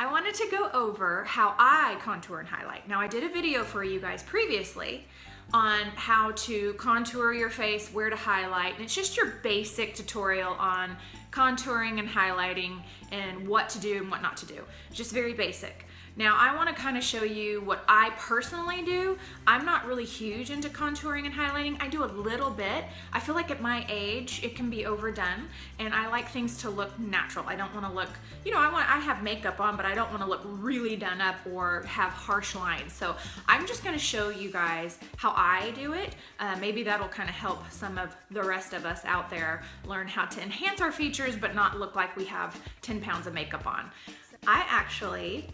I wanted to go over how I contour and highlight. Now I did a video for you guys previously on how to contour your face, where to highlight, and it's just your basic tutorial on contouring and highlighting and what to do and what not to do. Just very basic. Now I want to kind of show you what I personally do. I'm not really huge into contouring and highlighting. I do a little bit. I feel like at my age it can be overdone, and I like things to look natural. I don't want to look, I have makeup on, but I don't want to look really done up or have harsh lines. So I'm just going to show you guys how I do it. Maybe that'll kind of help some of the rest of us out there learn how to enhance our features but not look like we have 10 pounds of makeup on. I actually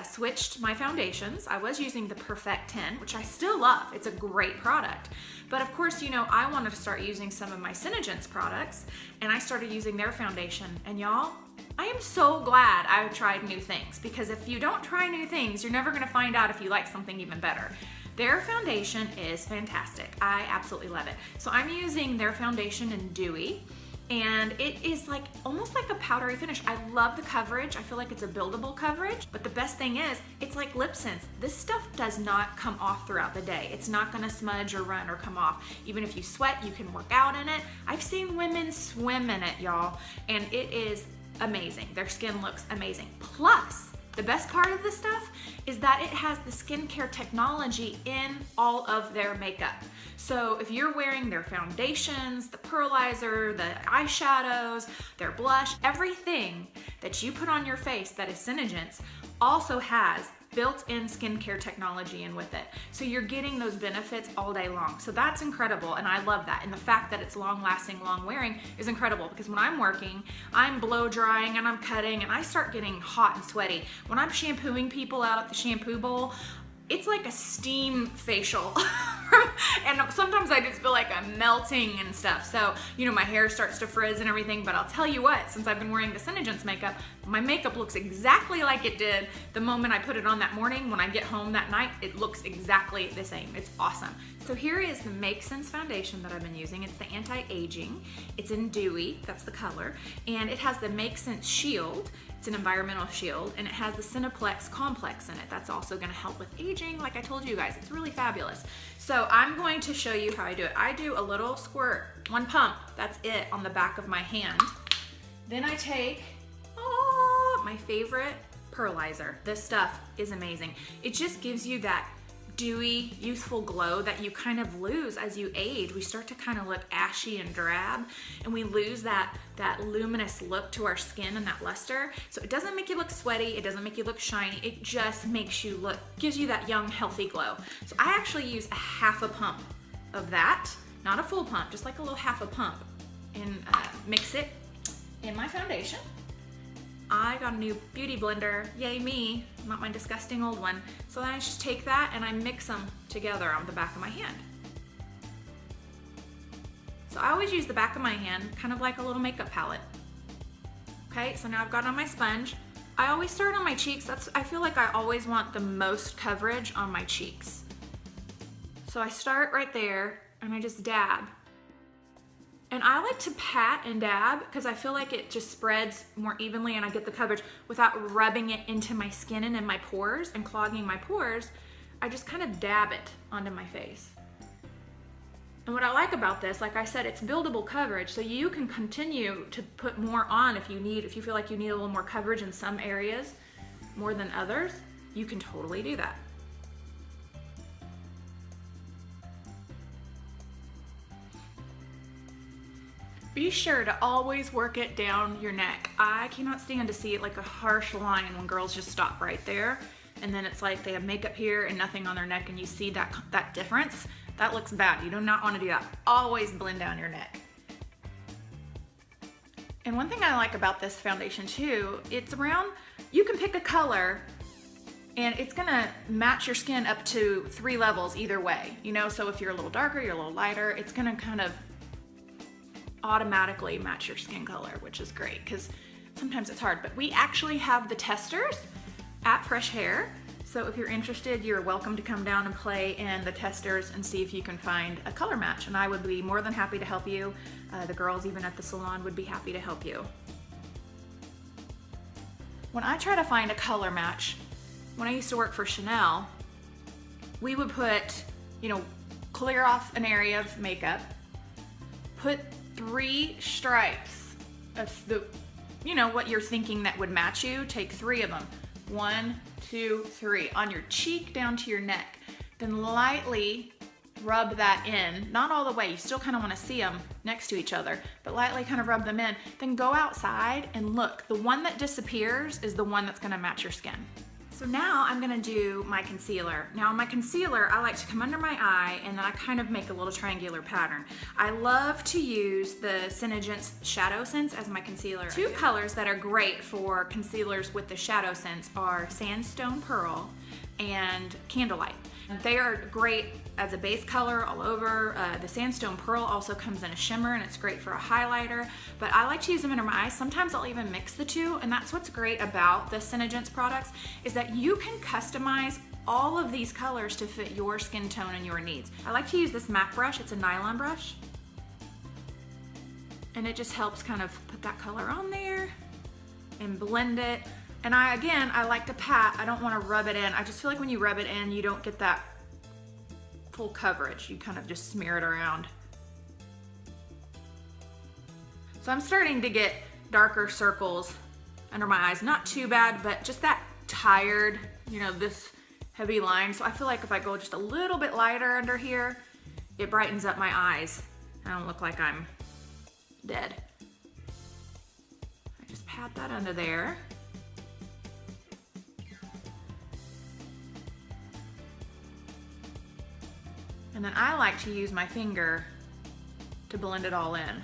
switched my foundations. I was using the Perfect 10, which I still love. It's a great product. But of course, I wanted to start using some of my Synagent's products, and I started using their foundation. And y'all, I am so glad I tried new things, because if you don't try new things, you're never gonna find out if you like something even better. Their foundation is fantastic. I absolutely love it. So I'm using their foundation in Dewy, and it is like almost like a powdery finish. I love the coverage. I feel like it's a buildable coverage, but the best thing is it's like lip sense. This stuff does not come off throughout the day. It's not gonna smudge or run or come off. Even if you sweat, you can work out in it. I've seen women swim in it, y'all, and it is amazing. Their skin looks amazing. Plus, the best part of this stuff is that it has the skincare technology in all of their makeup. So if you're wearing their foundations, the pearlizer, the eyeshadows, their blush, everything that you put on your face that is Synagent's also has built-in skincare technology in with it. So you're getting those benefits all day long. So that's incredible, and I love that. And the fact that it's long-lasting, long-wearing is incredible, because when I'm working, I'm blow-drying and I'm cutting and I start getting hot and sweaty. When I'm shampooing people out at the shampoo bowl, it's like a steam facial. And sometimes I just feel like I'm melting and stuff. So, my hair starts to frizz and everything, but I'll tell you what, since I've been wearing the Synagent's makeup, my makeup looks exactly like it did the moment I put it on that morning. When I get home that night, it looks exactly the same. It's awesome. So here is the Make Sense foundation that I've been using. It's the anti-aging. It's in Dewy, that's the color. And it has the Make Sense Shield. It's an environmental shield, and it has the Cineplex Complex in it. That's also gonna help with aging. Like I told you guys, it's really fabulous. So I'm going to show you how I do it. I do a little squirt, one pump, that's it, on the back of my hand. Then I take, my favorite pearlizer. This stuff is amazing. It just gives you that dewy, youthful glow that you kind of lose as you age. We start to kind of look ashy and drab, and we lose that luminous look to our skin and that luster. So it doesn't make you look sweaty, it doesn't make you look shiny, it just makes you look, gives you that young, healthy glow. So I actually use a half a pump of that, not a full pump, just like a little half a pump, and mix it in my foundation. I got a new beauty blender, yay me, not my disgusting old one. So then I just take that and I mix them together on the back of my hand. So I always use the back of my hand, kind of like a little makeup palette. Okay, so now I've got it on my sponge. I always start on my cheeks. I feel like I always want the most coverage on my cheeks. So I start right there and I just dab. And I like to pat and dab because I feel like it just spreads more evenly and I get the coverage without rubbing it into my skin and in my pores and clogging my pores. I just kind of dab it onto my face. And what I like about this, like I said, it's buildable coverage, so you can continue to put more on if you feel like you need a little more coverage in some areas more than others, you can totally do that. Be sure to always work it down your neck. I cannot stand to see it like a harsh line when girls just stop right there, and then it's like they have makeup here and nothing on their neck, and you see that difference. That looks bad. You do not want to do that. Always blend down your neck. And one thing I like about this foundation too, you can pick a color and it's gonna match your skin up to 3 levels either way. So if you're a little darker, you're a little lighter, it's gonna kind of automatically match your skin color, which is great because sometimes it's hard. But we actually have the testers at Fresh Hair, so if you're interested, you're welcome to come down and play in the testers and see if you can find a color match, and I would be more than happy to help you. The girls even at the salon would be happy to help you. When I try to find a color match, when I used to work for Chanel, we would put, you know, clear off an area of makeup, put 3 stripes of the, you know, what you're thinking that would match you. Take 3 of them. 1, 2, 3 on your cheek down to your neck. Then lightly rub that in, not all the way, you still kind of want to see them next to each other, but lightly kind of rub them in. Then go outside and look. The one that disappears is the one that's going to match your skin. So now I'm going to do my concealer. Now my concealer, I like to come under my eye and then I kind of make a little triangular pattern. I love to use the Senegence Shadow Sense as my concealer. 2 colors that are great for concealers with the Shadow Sense are Sandstone Pearl and Candlelight. They are great as a base color all over. The Sandstone Pearl also comes in a shimmer and it's great for a highlighter, but I like to use them under my eyes. Sometimes I'll even mix the 2, and that's what's great about the Senegence products is that you can customize all of these colors to fit your skin tone and your needs. I like to use this MAC brush. It's a nylon brush, and it just helps kind of put that color on there and blend it. And I like to pat. I don't want to rub it in. I just feel like when you rub it in, you don't get that full coverage. You kind of just smear it around. So I'm starting to get darker circles under my eyes. Not too bad, but just that tired, you know, this heavy line. So I feel like if I go just a little bit lighter under here, it brightens up my eyes. I don't look like I'm dead. I just pat that under there. And then I like to use my finger to blend it all in.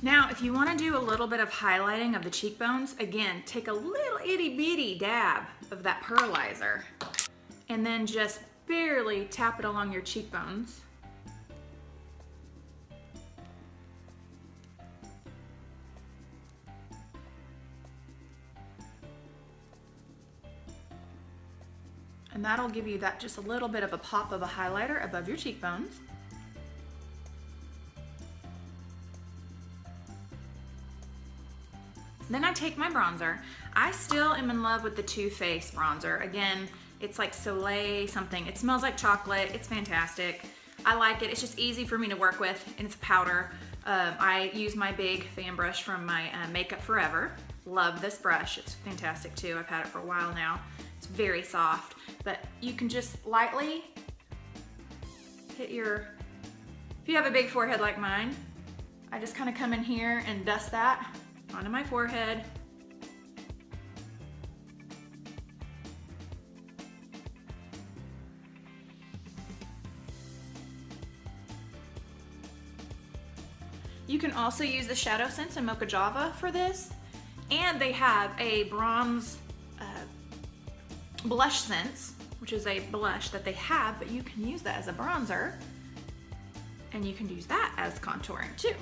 Now, if you want to do a little bit of highlighting of the cheekbones, again, take a little itty bitty dab of that pearlizer and then just barely tap it along your cheekbones. And that'll give you that just a little bit of a pop of a highlighter above your cheekbones. Then I take my bronzer. I still am in love with the Too Faced bronzer. Again, it's like Soleil something. It smells like chocolate. It's fantastic. I like it. It's just easy for me to work with, and it's powder. I use my big fan brush from my Makeup Forever. Love this brush. It's fantastic too. I've had it for a while now. It's very soft, but you can just lightly hit your, if you have a big forehead like mine, I just kind of come in here and dust that onto my forehead. You can also use the Shadow Sense and Mocha Java for this, and they have a bronze blush sense, which is a blush that they have, but you can use that as a bronzer, and you can use that as contouring too.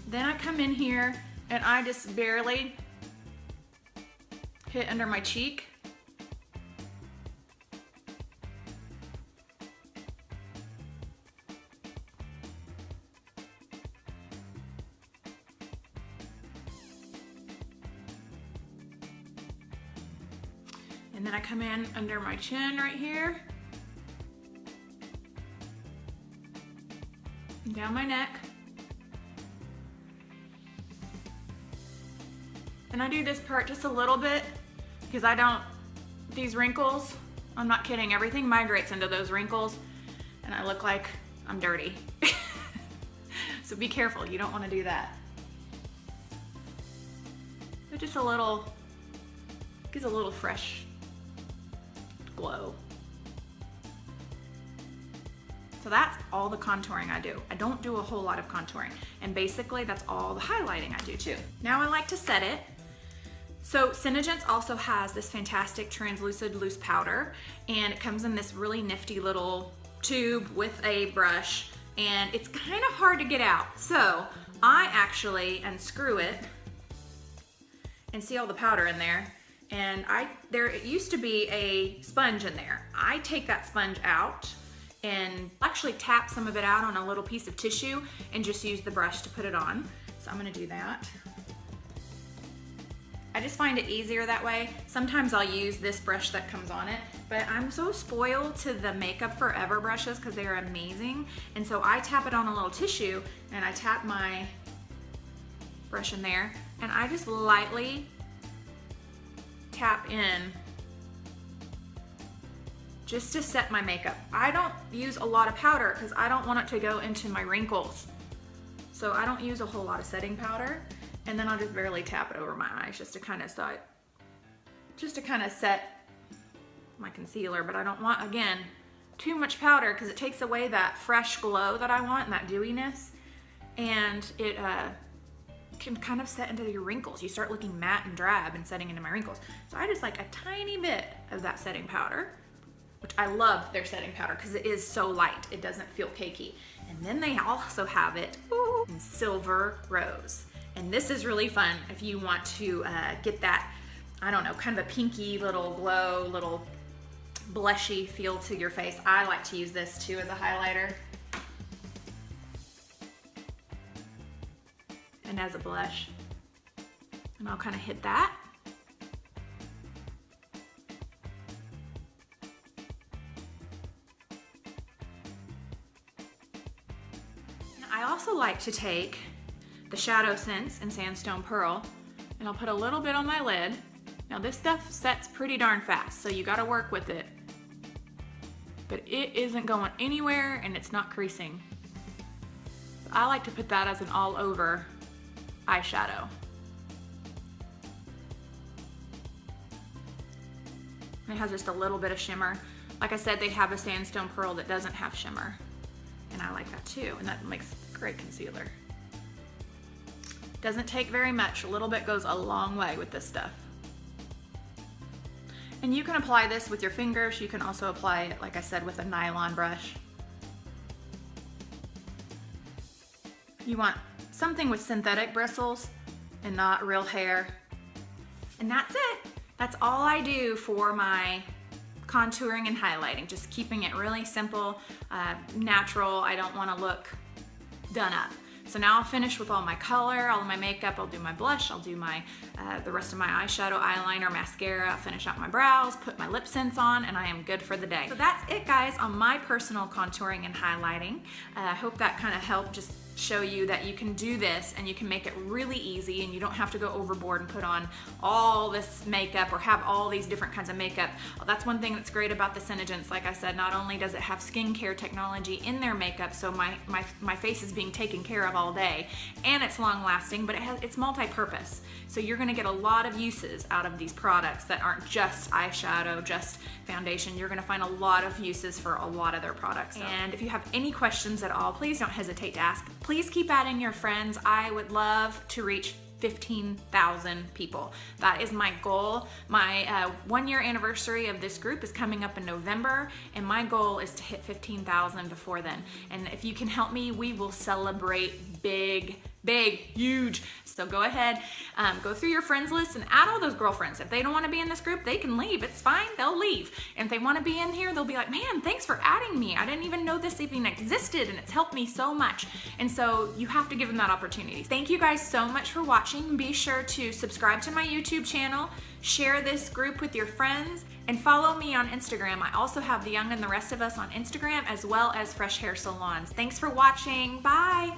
Then I come in here and I just barely hit under my cheek. And then I come in under my chin right here. And down my neck. And I do this part just a little bit because these wrinkles, I'm not kidding, everything migrates into those wrinkles and I look like I'm dirty. So be careful, you don't want to do that. But just a little, gives a little fresh glow. So that's all the contouring I do. I don't do a whole lot of contouring. And basically that's all the highlighting I do too. Now I like to set it. So Senegence also has this fantastic translucid loose powder, and it comes in this really nifty little tube with a brush, and it's kind of hard to get out. So I actually unscrew it and see all the powder in there, and there used to be a sponge in there. I take that sponge out and actually tap some of it out on a little piece of tissue and just use the brush to put it on. So I'm gonna do that. I just find it easier that way. Sometimes I'll use this brush that comes on it, but I'm so spoiled to the Makeup Forever brushes because they are amazing. And so I tap it on a little tissue and I tap my brush in there and I just lightly tap in just to set my makeup. I don't use a lot of powder because I don't want it to go into my wrinkles. So I don't use a whole lot of setting powder. And then I'll just barely tap it over my eyes just to kind of set my concealer. But I don't want, again, too much powder because it takes away that fresh glow that I want and that dewiness. And it can kind of set into your wrinkles. You start looking matte and drab and setting into my wrinkles. So I just like a tiny bit of that setting powder, which I love their setting powder because it is so light. It doesn't feel cakey. And then they also have it in Silver Rose. And this is really fun if you want to get that, I don't know, kind of a pinky little glow, little blushy feel to your face. I like to use this too as a highlighter and as a blush. And I'll kind of hit that. And I also like to take the Shadow Sense in Sandstone Pearl, and I'll put a little bit on my lid. Now this stuff sets pretty darn fast, so you gotta work with it. But it isn't going anywhere and it's not creasing. I like to put that as an all over eyeshadow. And it has just a little bit of shimmer. Like I said, they have a Sandstone Pearl that doesn't have shimmer, and I like that too, and that makes great concealer. Doesn't take very much. A little bit goes a long way with this stuff. And you can apply this with your fingers. You can also apply it, like I said, with a nylon brush. You want something with synthetic bristles and not real hair. And that's it. That's all I do for my contouring and highlighting. Just keeping it really simple, natural. I don't want to look done up. So now I'll finish with all my color, all of my makeup. I'll do my blush, I'll do my the rest of my eyeshadow, eyeliner, mascara, finish out my brows, put my lip sense on, and I am good for the day. So that's it, guys, on my personal contouring and highlighting. I hope that kind of helped just show you that you can do this and you can make it really easy and you don't have to go overboard and put on all this makeup or have all these different kinds of makeup. Well, that's one thing that's great about the Senegence. Like I said, not only does it have skincare technology in their makeup, so my face is being taken care of all day, and it's long lasting, but it's multi-purpose. So you're gonna get a lot of uses out of these products that aren't just eyeshadow, just foundation. You're gonna find a lot of uses for a lot of their products. And if you have any questions at all, please don't hesitate to ask. Please keep adding your friends. I would love to reach 15,000 people. That is my goal. My 1 year anniversary of this group is coming up in November, and my goal is to hit 15,000 before then. And if you can help me, we will celebrate big, huge. So go ahead, go through your friends list and add all those girlfriends. If they don't want to be in this group, they can leave. It's fine, they'll leave. And if they want to be in here, they'll be like, man, thanks for adding me. I didn't even know this even existed, and it's helped me so much. And so you have to give them that opportunity. Thank you guys so much for watching. Be sure to subscribe to my YouTube channel, share this group with your friends, and follow me on Instagram. I also have The Young and the Rest of Us on Instagram, as well as Fresh Hair Salons. Thanks for watching. Bye.